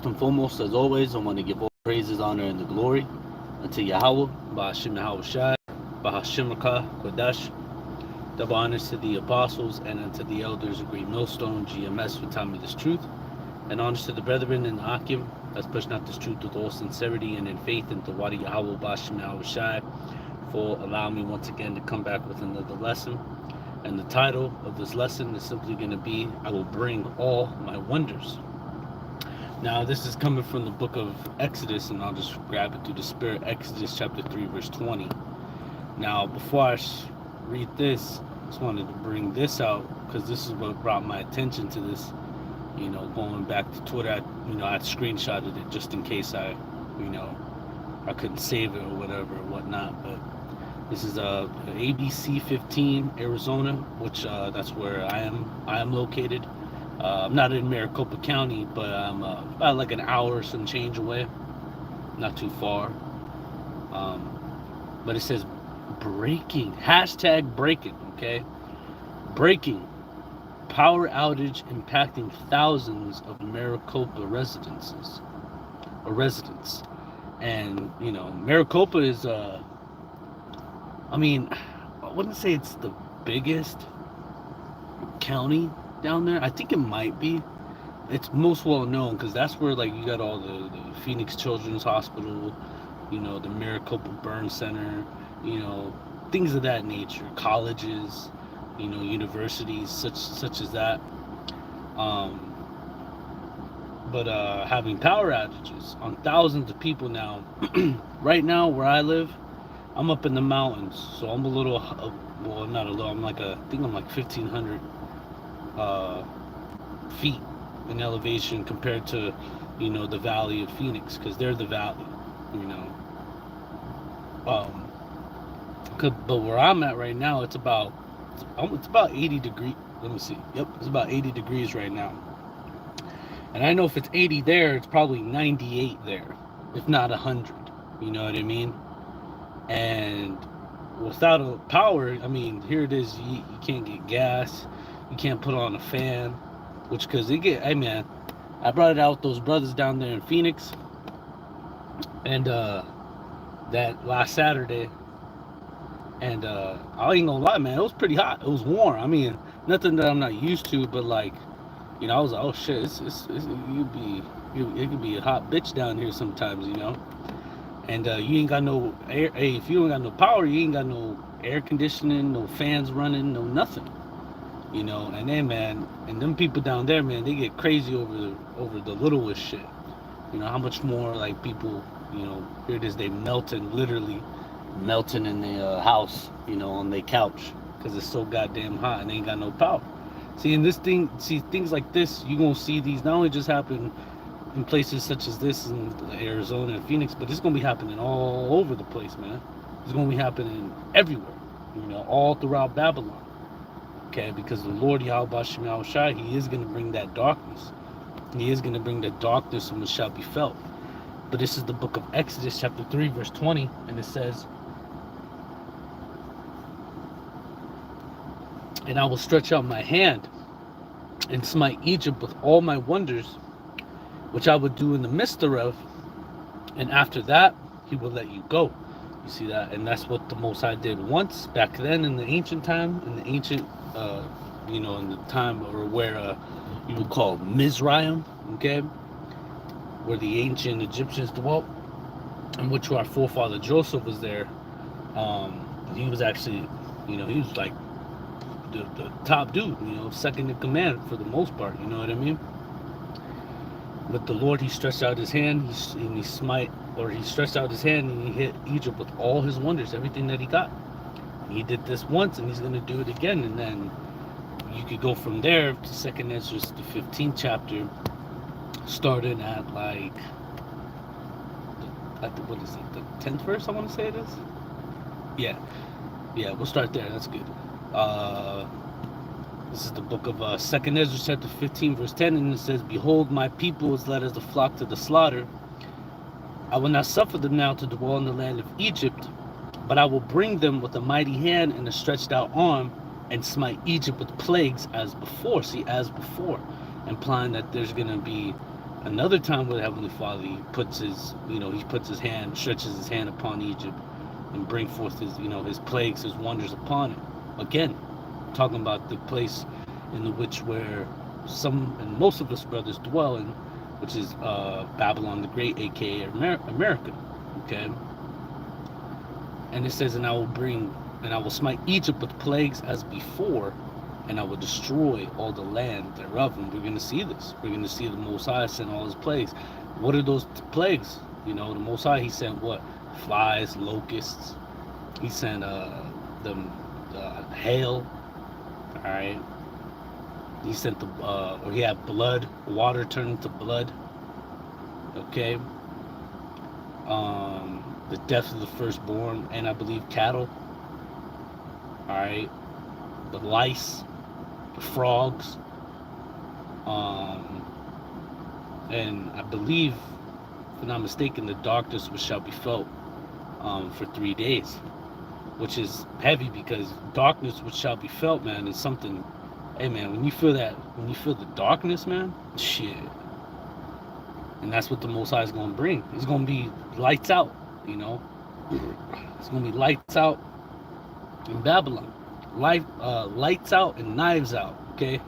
and foremost, as always, I want to give all praises, honor, and the glory unto YAHAWAH, BaHashim YAHAWASHI, BaHashim Kodash. Double honors to the apostles and unto the elders of Great Millstone, GMS, for telling me this truth. And honors to the brethren in the Akim, that's pushing out this truth with all sincerity and in faith into Wadi YAHAWAH, BaHashim YAHAWASHI, for allowing me once again to come back with another lesson. And the title of this lesson is simply going to be, I will bring all my wonders. Now, this is coming from the book of Exodus, and I'll just grab it through the Spirit. Exodus chapter 3, verse 20. Now, before I read this, I just wanted to bring this out, because this is what brought my attention to this. You know, going back to Twitter, I screenshotted it just in case I couldn't save it or whatever or whatnot. But this is ABC 15, Arizona, which that's where I am located. I'm not in Maricopa County, but I'm about like an hour or some change away, not too far. But it says breaking, #breaking, okay? Breaking, power outage impacting thousands of Maricopa residents. And, Maricopa is, I wouldn't say it's the biggest county down there. I think it might be. It's most well known because that's where you got all the Phoenix Children's Hospital, the Maricopa Burn Center, things of that nature, colleges, universities such as that. But having power outages on thousands of people now. Right now where I live, I'm up in the mountains, so I'm a little, not a little, I think I'm like 1,500 feet in elevation compared to the valley of Phoenix, because they're the valley, but where I'm at right now, it's about 80 degrees. Let me see. Yep, it's about 80 degrees right now, and I know if it's 80 there, it's probably 98 there, if not 100. You know what I mean? And without a power, here it is. You can't get gas. You can't put on a fan, because I brought it out with those brothers down there in Phoenix, and that last Saturday, and I ain't gonna lie, man, it was pretty hot. It was warm. Nothing that I'm not used to, but I was like, oh shit, it could be a hot bitch down here sometimes, and you ain't got no air. Hey, if you ain't got no power, you ain't got no air conditioning, no fans running, no nothing. And then, man, and them people down there, man, they get crazy over the littlest shit. How much more people, here it is, they literally melting in the house, on their couch, because it's so goddamn hot and they ain't got no power. Things like this, you gonna see these not only just happen in places such as this in Arizona and Phoenix, but it's gonna be happening all over the place, man. It's gonna be happening everywhere, all throughout Babylon. Okay, because the Lord YAHAWAH BaHashim YAHAWASHI, He is going to bring that darkness. He is going to bring the darkness and which shall be felt. But this is the book of Exodus chapter 3 verse 20, and it says, and I will stretch out my hand and smite Egypt with all my wonders, which I would do in the midst thereof, and after that He will let you go. You see that? And that's what the Most High did once back then in the ancient time, in the time or where you would call Mizraim, okay, where the ancient Egyptians dwelt, in which our forefather Joseph was there. He was actually, he was like the top dude, second in command for the most part. You know what I mean? But the Lord, He stretched out His hand, he stretched out His hand and He hit Egypt with all His wonders, everything that He got. He did this once, and He's going to do it again. And then you could go from there to 2nd Ezra, the 15th chapter, starting at what is it, the 10th verse, I want to say it is? Yeah, we'll start there. That's good. This is the book of 2nd Ezra, chapter 15, verse 10, and it says, behold, my people is led as a flock to the slaughter. I will not suffer them now to dwell in the land of Egypt, but I will bring them with a mighty hand and a stretched out arm, and smite Egypt with plagues as before. See, as before, implying that there's going to be Another time where the Heavenly Father, he puts his, he puts his hand, stretches his hand upon Egypt and bring forth his, his plagues, his wonders upon it. Again, talking about the place in which where some and most of us brothers dwell in, which is Babylon the Great, aka America. Okay. And it says, and I will smite Egypt with plagues as before, and I will destroy all the land thereof. And we're going to see this. We're going to see the Most High send all his plagues. What are those plagues? The Most High, he sent what? Flies, locusts. He sent the hail. All right. He sent or he had blood, water turned into blood. Okay. The death of the firstborn, and I believe cattle. All right. The lice, the frogs, and I believe, if I'm not mistaken, the darkness which shall be felt for 3 days, which is heavy, because darkness which shall be felt, man, is something. Hey, man, when you feel the darkness, man, shit, and that's what the Most High is going to bring. It's going to be lights out, It's going to be lights out in Babylon. Lights out and knives out, okay?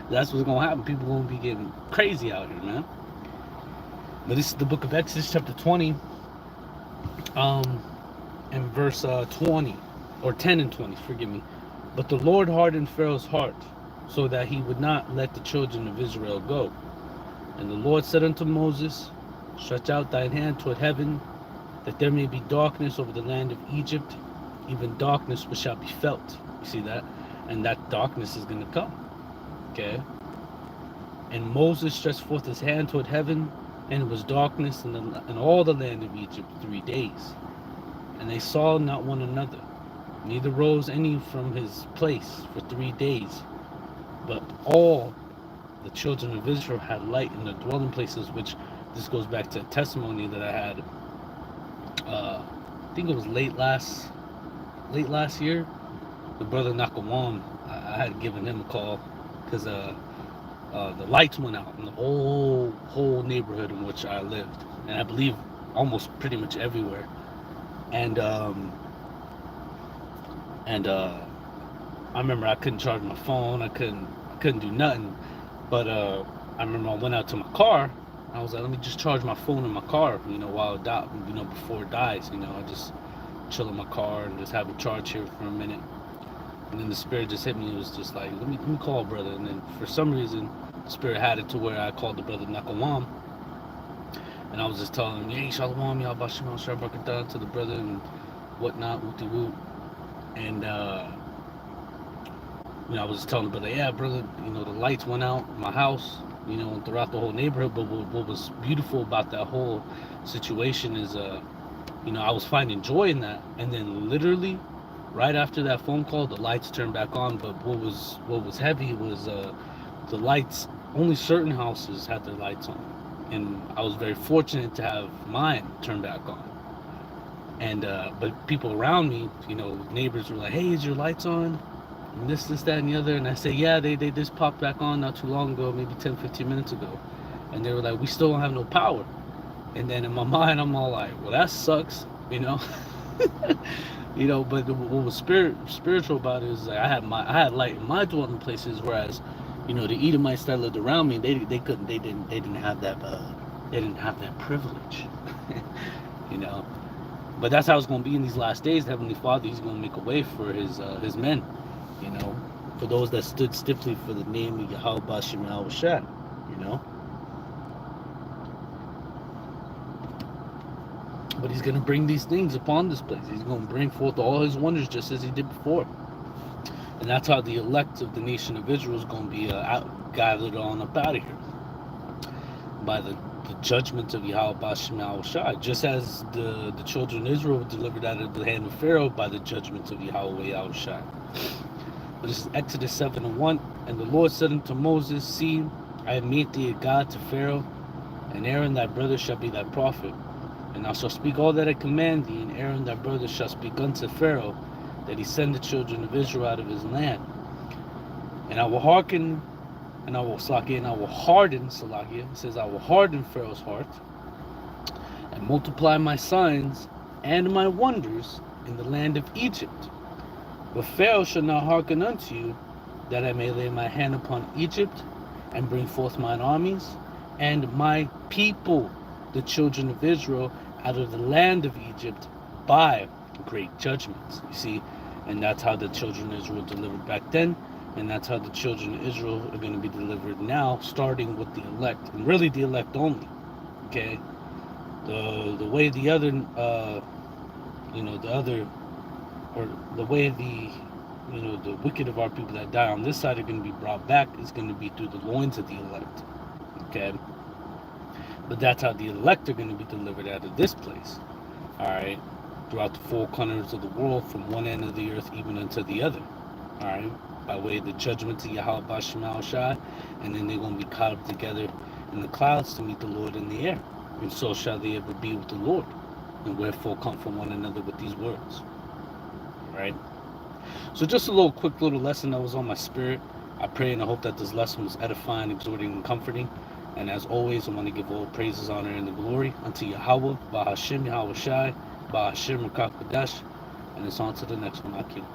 That's what's gonna happen. People gonna be getting crazy out here, man. But this is the book of Exodus, chapter 20, and verse 20, or 10 and 20, forgive me. But the Lord hardened Pharaoh's heart, so that he would not let the children of Israel go. And the Lord said unto Moses, stretch out thine hand toward heaven, that there may be darkness over the land of Egypt, even darkness which shall be felt. You see that? And that darkness is going to come. Okay? And Moses stretched forth his hand toward heaven, and it was darkness in all the land of Egypt 3 days. And they saw not one another, neither rose any from his place for 3 days. But all the children of Israel had light in their dwelling places, which this goes back to a testimony that I had, I think it was late last year. The brother Nakawam, I had given him a call because the lights went out in the whole neighborhood in which I lived, and I believe almost pretty much everywhere. And I remember I couldn't charge my phone. I couldn't do nothing. But I remember I went out to my car. I was like, let me just charge my phone in my car, while it before it dies. I just chill in my car and just have it charge here for a minute. And then the Spirit just hit me. It was just like, let me call brother. And then for some reason, the Spirit had it to where I called the brother Nakawam. And I was just telling him, hey, Shalom, YAHAWASHI, to the brother and whatnot, wooty woot. And I was just telling the brother, yeah, brother, the lights went out in my house, and throughout the whole neighborhood. But what was beautiful about that whole situation is, I was finding joy in that. And then literally right after that phone call, the lights turned back on. But what was heavy was the lights. Only certain houses had their lights on, and I was very fortunate to have mine turned back on. And but people around me, neighbors were like, hey, is your lights on? And this, that, and the other. And I said, yeah, they just popped back on not too long ago, maybe 10-15 minutes ago. And they were like, we still don't have no power. And then in my mind, I'm all like, well, that sucks, But what was spiritual about it is like I had light in my dwelling places, whereas, the Edomites that lived around me, they didn't have that privilege, But that's how it's going to be in these last days. The Heavenly Father, He's going to make a way for His men, for those that stood stiffly for the name of Yahawah, YAHAWASHI, But He's going to bring these things upon this place. He's going to bring forth all His wonders just as He did before. And that's how the elect of the nation of Israel is going to be gathered on up out of here. By the judgment of Yahawah, YAHAWASHI. Just as the children of Israel were delivered out of the hand of Pharaoh by the judgment of Yahawah, YAHAWASHI. But this is Exodus 7:1. And the Lord said unto Moses, see, I have made thee a God to Pharaoh, and Aaron thy brother shall be thy prophet. And thou shalt speak all that I command thee, and Aaron thy brother shall speak unto Pharaoh, that he send the children of Israel out of his land. And I will hearken and I will harden Salakia. It says, I will harden Pharaoh's heart and multiply my signs and my wonders in the land of Egypt. But Pharaoh shall not hearken unto you, that I may lay my hand upon Egypt and bring forth mine armies and my people, the children of Israel, out of the land of Egypt by great judgments. You see, and that's how the children of Israel delivered back then, and that's how the children of Israel are going to be delivered now, starting with the elect, and really the elect only. Okay, the way the other, the way the wicked of our people that die on this side are going to be brought back is going to be through the loins of the elect. Okay, but that's how the elect are going to be delivered out of this place. All right, throughout the four corners of the world, from one end of the earth even unto the other. All right, by way of the judgment to YAHAWASHI, and then they're going to be caught up together in the clouds to meet the Lord in the air. And so shall they ever be with the Lord. And wherefore come from one another with these words. All right. So just a quick little lesson that was on my spirit. I pray and I hope that this lesson was edifying, exhorting, and comforting. And as always, I want to give all praises, honor, and the glory unto Yahawah, Bahashim, Yahawashai, Bahashim, Rakak Kodesh. And it's on to the next one, Akim.